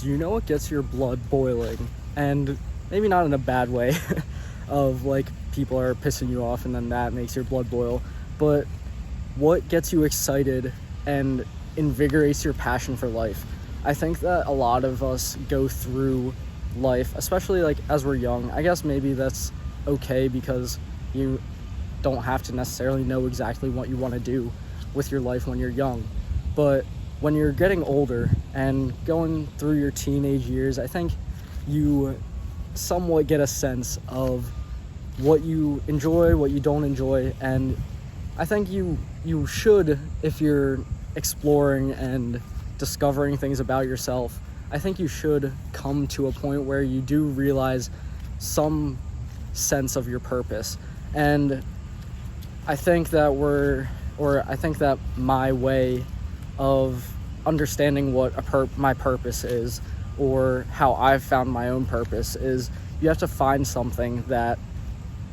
do you know what gets your blood boiling? And maybe not in a bad way of like people are pissing you off and then that makes your blood boil, but what gets you excited and invigorates your passion for life? I think that a lot of us go through life, especially like as we're young. I guess maybe that's okay because you don't have to necessarily know exactly what you want to do with your life when you're young. But when you're getting older and going through your teenage years, I think you somewhat get a sense of what you enjoy, what you don't enjoy, and I think you should, if you're exploring and discovering things about yourself, I think you should come to a point where you do realize some sense of your purpose. And I think that my way of understanding what my purpose is, or how I've found my own purpose, is you have to find something that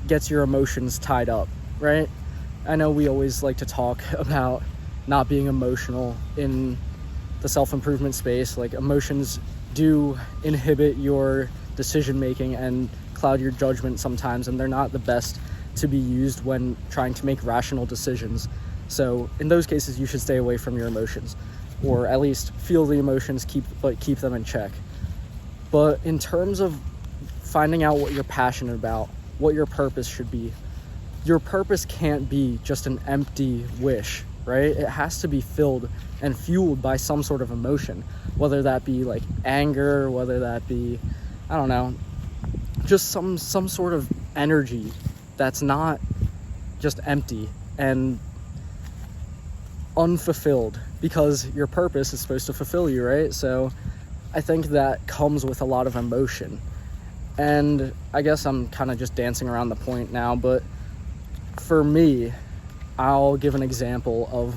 gets your emotions tied up, right? I know we always like to talk about not being emotional in the self-improvement space. Like, emotions do inhibit your decision making and cloud your judgment sometimes, and they're not the best to be used when trying to make rational decisions. So in those cases, you should stay away from your emotions, or at least feel the emotions, keep them in check. But in terms of finding out what you're passionate about, what your purpose should be, your purpose can't be just an empty wish, right? It has to be filled and fueled by some sort of emotion, whether that be like anger, whether that be, I don't know, just some sort of energy that's not just empty and unfulfilled, because your purpose is supposed to fulfill you, right? So I think that comes with a lot of emotion. And I guess I'm kind of just dancing around the point now, but for me, I'll give an example of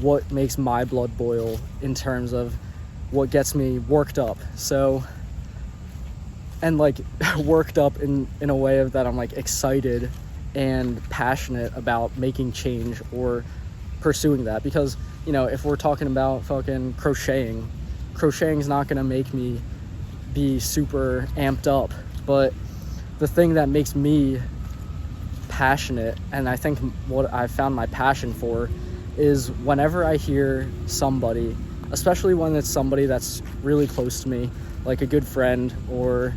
what makes my blood boil in terms of what gets me worked up. So, and like worked up in a way of that I'm like excited and passionate about making change or pursuing that. Because, you know, if we're talking about fucking crocheting is not gonna make me be super amped up. But the thing that makes me passionate, and I think what I've found my passion for, is whenever I hear somebody, especially when it's somebody that's really close to me, like a good friend or,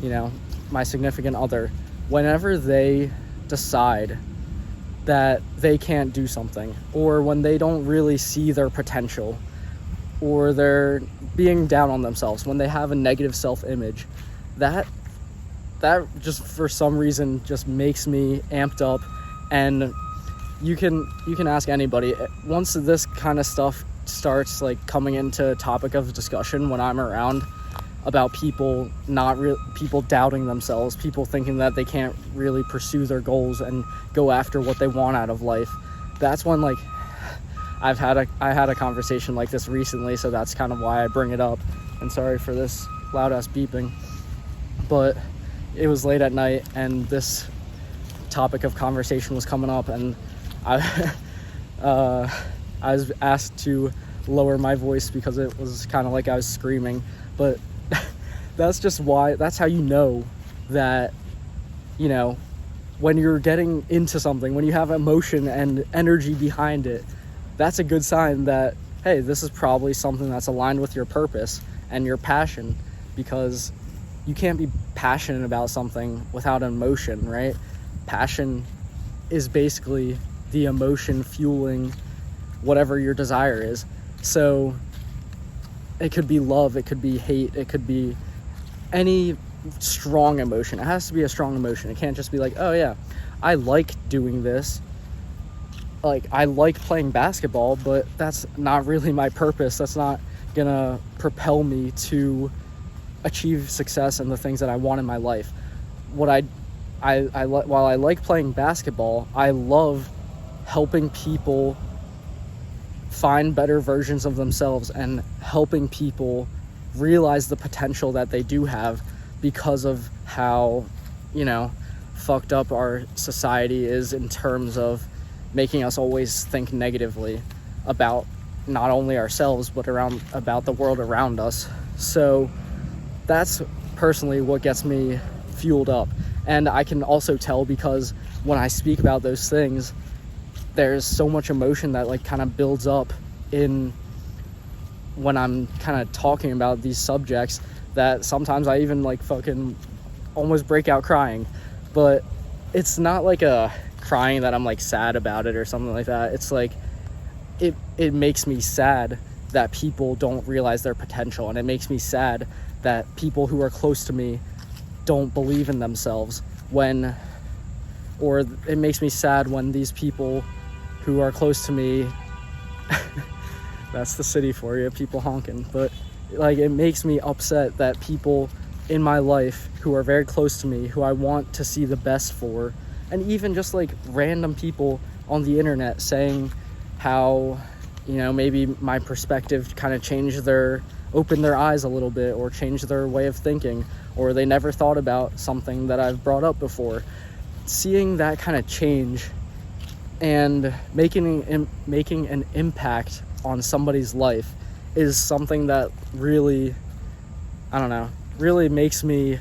you know, my significant other, whenever they decide that they can't do something, or when they don't really see their potential, or they're being down on themselves, when they have a negative self-image, that just for some reason just makes me amped up. And you can ask anybody, once this kind of stuff starts like coming into topic of discussion when I'm around, about people people doubting themselves, people thinking that they can't really pursue their goals and go after what they want out of life, that's when like I had a conversation like this recently, so that's kind of why I bring it up. And sorry for this loud ass beeping, but it was late at night and this topic of conversation was coming up, and I was asked to lower my voice because it was kind of like I was screaming. But that's how you know that, you know, when you're getting into something, when you have emotion and energy behind it, that's a good sign that, hey, this is probably something that's aligned with your purpose and your passion, because you can't be passionate about something without emotion, right? Passion is basically the emotion fueling whatever your desire is. So it could be love, it could be hate, it could be any strong emotion. It has to be a strong emotion. It can't just be like, oh yeah, I like doing this. Like, I like playing basketball, but that's not really my purpose. That's not gonna propel me to achieve success and the things that I want in my life. While I like playing basketball, I love helping people find better versions of themselves and helping people realize the potential that they do have, because of how, you know, fucked up our society is in terms of making us always think negatively about not only ourselves but about the world around us. So that's personally what gets me fueled up. And I can also tell because when I speak about those things, there's so much emotion that like kind of builds up in when I'm kind of talking about these subjects, that sometimes I even like fucking almost break out crying. But it's not like a crying that I'm like sad about it or something like that. It's like it makes me sad that people don't realize their potential, and it makes me sad that people who are close to me don't believe in themselves or it makes me sad when these people who are close to me that's the city for you, people honking, but like it makes me upset that people in my life who are very close to me, who I want to see the best for, and even just like random people on the internet saying how, you know, maybe my perspective kind of opened their eyes a little bit, or changed their way of thinking, or they never thought about something that I've brought up before. Seeing that kind of change and making an impact on somebody's life is something that really, I don't know, really makes me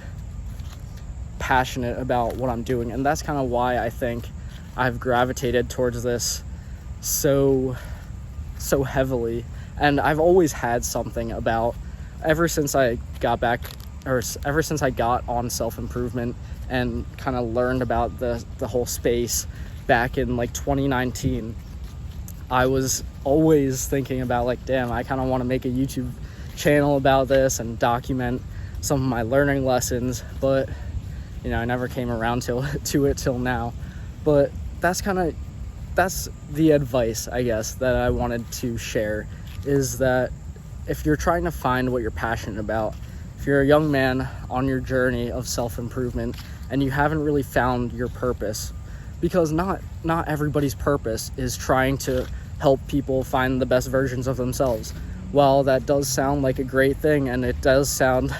passionate about what I'm doing. And that's kind of why I think I've gravitated towards this so heavily. And I've always had something about, ever since I got on self-improvement and kind of learned about the whole space back in like 2019, I was always thinking about like, damn, I kind of want to make a YouTube channel about this and document some of my learning lessons, but you know, I never came around to it till now. But that's the advice, I guess, that I wanted to share, is that if you're trying to find what you're passionate about, if you're a young man on your journey of self-improvement and you haven't really found your purpose, because not everybody's purpose is trying to help people find the best versions of themselves. While that does sound like a great thing, and it does sound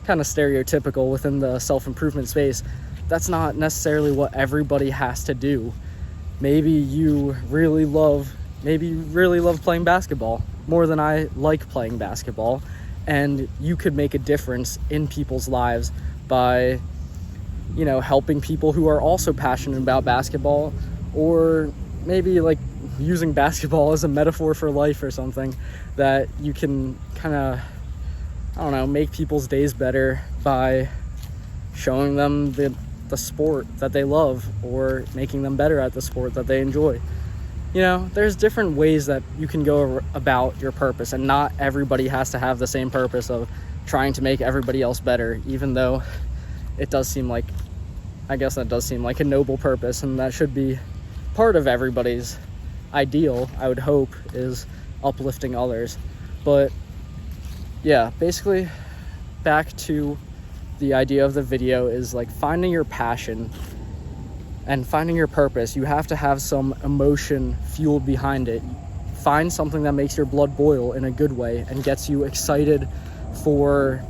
kind of stereotypical within the self-improvement space, that's not necessarily what everybody has to do. Maybe you really love playing basketball more than I like playing basketball, and you could make a difference in people's lives by, you know, helping people who are also passionate about basketball, or maybe like using basketball as a metaphor for life or something, that you can kind of, I don't know, make people's days better by showing them the sport that they love, or making them better at the sport that they enjoy. You know, there's different ways that you can go about your purpose, and not everybody has to have the same purpose of trying to make everybody else better, even though it does seem like, I guess that does seem like a noble purpose, and that should be part of everybody's ideal, I would hope, is uplifting others. But yeah, basically back to the idea of the video is like finding your passion and finding your purpose. You have to have some emotion fueled behind it. Find something that makes your blood boil in a good way and gets you excited for,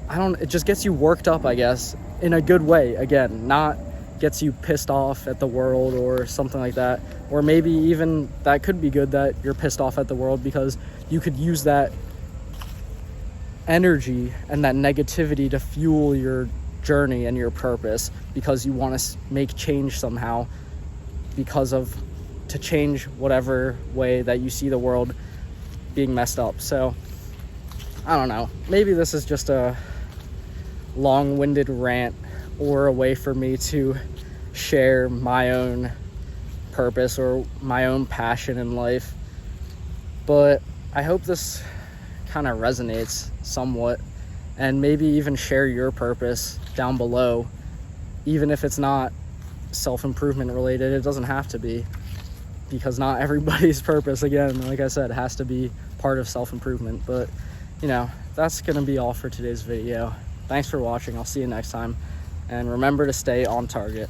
it just gets you worked up, I guess, in a good way. Again, not gets you pissed off at the world or something like that. Or maybe even that could be good, that you're pissed off at the world, because you could use that energy and that negativity to fuel your journey and your purpose, because you want to make change somehow, to change whatever way that you see the world being messed up. So I don't know, maybe this is just a long-winded rant, or a way for me to share my own purpose or my own passion in life, but I hope this kind of resonates somewhat, and maybe even share your purpose down below, even if it's not self-improvement related. It doesn't have to be, because not everybody's purpose, again, like I said, has to be part of self-improvement. But you know, that's gonna be all for today's video. Thanks for watching. I'll see you next time, and remember to stay on target.